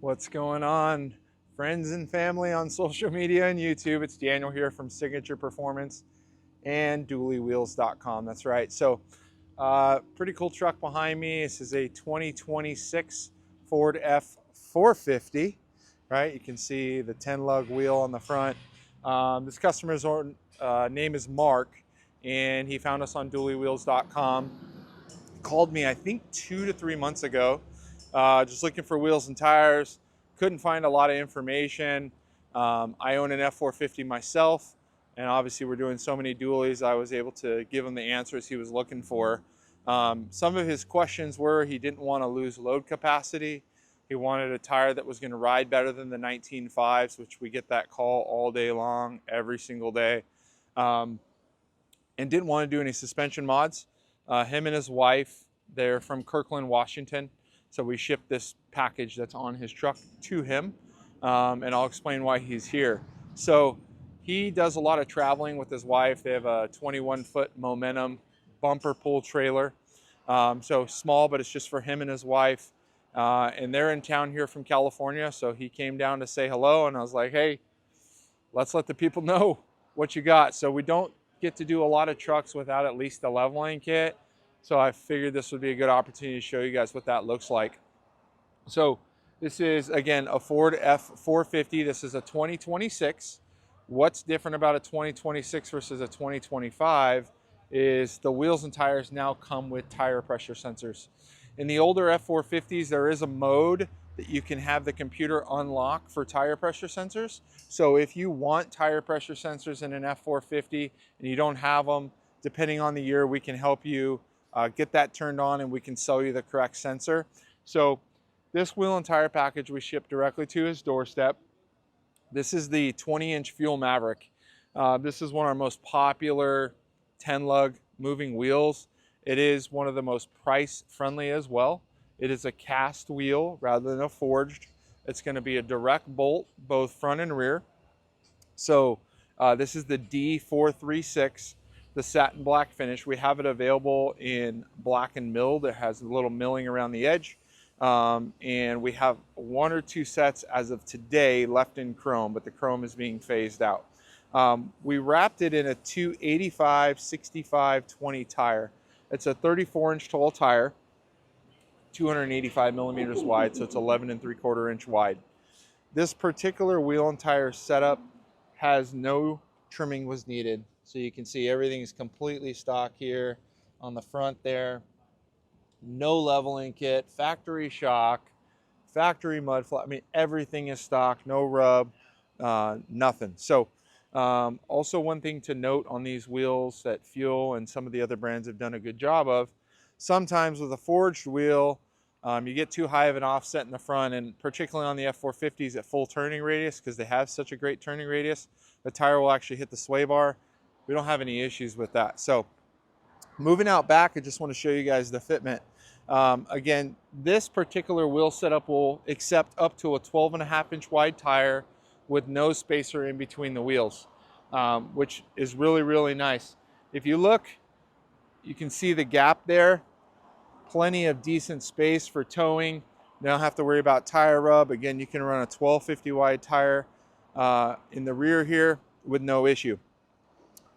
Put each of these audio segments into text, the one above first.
What's going on, friends and family on social media and YouTube? It's Daniel here from Signature Performance and duallywheels.com. That's right. So, pretty cool truck behind me. This is a 2026 Ford F450, right? You can see the 10 lug wheel on the front. This customer's name is Mark, and he found us on duallywheels.com. Called me, I think, 2 to 3 months ago, just looking for wheels and tires. Couldn't find a lot of information. I own an F450 myself, and obviously we're doing so many dualies, I was able to give him the answers he was looking for. Some of his questions were he didn't want to lose load capacity. He wanted a tire that was going to ride better than the 19.5s, which we get that call all day long, every single day. And didn't want to do any suspension mods. Him and his wife, they're from Kirkland, Washington. So we shipped this package that's on his truck to him, and I'll explain why he's here. So he does a lot of traveling with his wife. They have a 21-foot Momentum bumper pull trailer. So small, but it's just for him and his wife. And they're in town here from California, so he came down to say hello, and I was like, hey, let's let the people know what you got. So we don't get to do a lot of trucks without at least a leveling kit. So I figured this would be a good opportunity to show you guys what that looks like. So this is, again, a Ford F450. This is a 2026. What's different about a 2026 versus a 2025 is the wheels and tires now come with tire pressure sensors. In the older F450s, there is a mode that you can have the computer unlock for tire pressure sensors. So if you want tire pressure sensors in an F450 and you don't have them, depending on the year, we can help you get that turned on, and we can sell you the correct sensor. So this wheel and tire package we ship directly to his doorstep. This is the 20-inch Fuel Maverick. This is one of our most popular 10-lug moving wheels. It is one of the most price-friendly as well. It is a cast wheel rather than a forged. It's going to be a direct bolt, both front and rear. So this is the D436, the satin black finish. We have it available in black and milled. It has a little milling around the edge. And we have 1 or 2 sets as of today left in chrome, but the chrome is being phased out. We wrapped it in a 285/65/20 tire. It's a 34-inch tall tire, 285 millimeters wide, so it's 11 3/4 inch wide. This particular wheel and tire setup has no trimming was needed. So you can see everything is completely stock here on the front there. No leveling kit, factory shock, factory mud flap. I mean, everything is stock, no rub, nothing. So also one thing to note on these wheels that Fuel and some of the other brands have done a good job of, sometimes with a forged wheel, you get too high of an offset in the front, and particularly on the F450s at full turning radius, because they have such a great turning radius, the tire will actually hit the sway bar. We don't have any issues with that. So moving out back, I just want to show you guys the fitment. Again, this particular wheel setup will accept up to a 12.5-inch wide tire with no spacer in between the wheels, which is really, really nice. If you look, you can see the gap there. Plenty of decent space for towing. You don't have to worry about tire rub. Again, you can run a 1250 wide tire in the rear here with no issue.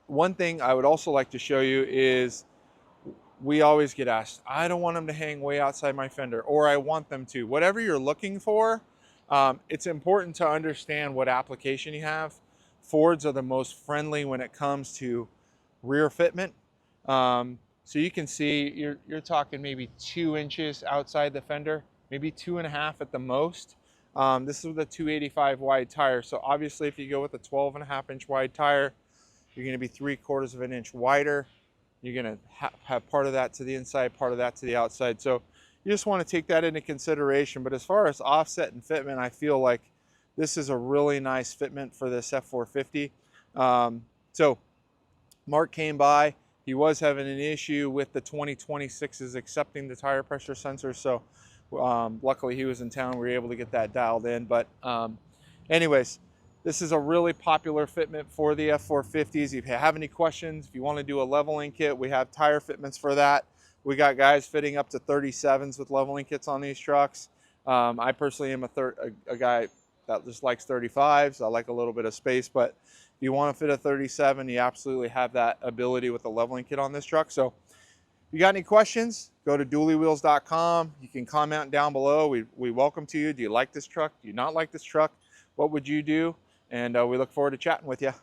One thing I would also like to show you is we always get asked, I don't want them to hang way outside my fender, or I want them to. Whatever you're looking for, it's important to understand what application you have. Fords are the most friendly when it comes to rear fitment. So you can see you're talking maybe 2 inches outside the fender, maybe 2.5 at the most. This is with a 285 wide tire. So obviously if you go with a 12.5-inch wide tire, you're going to be 3/4 of an inch wider. You're going to have part of that to the inside, part of that to the outside. So you just want to take that into consideration. But as far as offset and fitment, I feel like this is a really nice fitment for this F450. So Mark came by. He was having an issue with the 2026s accepting the tire pressure sensor. So luckily he was in town. We were able to get that dialed in. But anyways, this is a really popular fitment for the F450s. If you have any questions, if you want to do a leveling kit, we have tire fitments for that. We got guys fitting up to 37s with leveling kits on these trucks. I personally am a guy that just likes 35s. I like a little bit of space, but if you want to fit a 37, you absolutely have that ability with the leveling kit on this truck. So if you got any questions, go to duallywheels.com. You can comment down below. We welcome to you. Do you like this truck? Do you not like this truck? What would you do? And we look forward to chatting with you.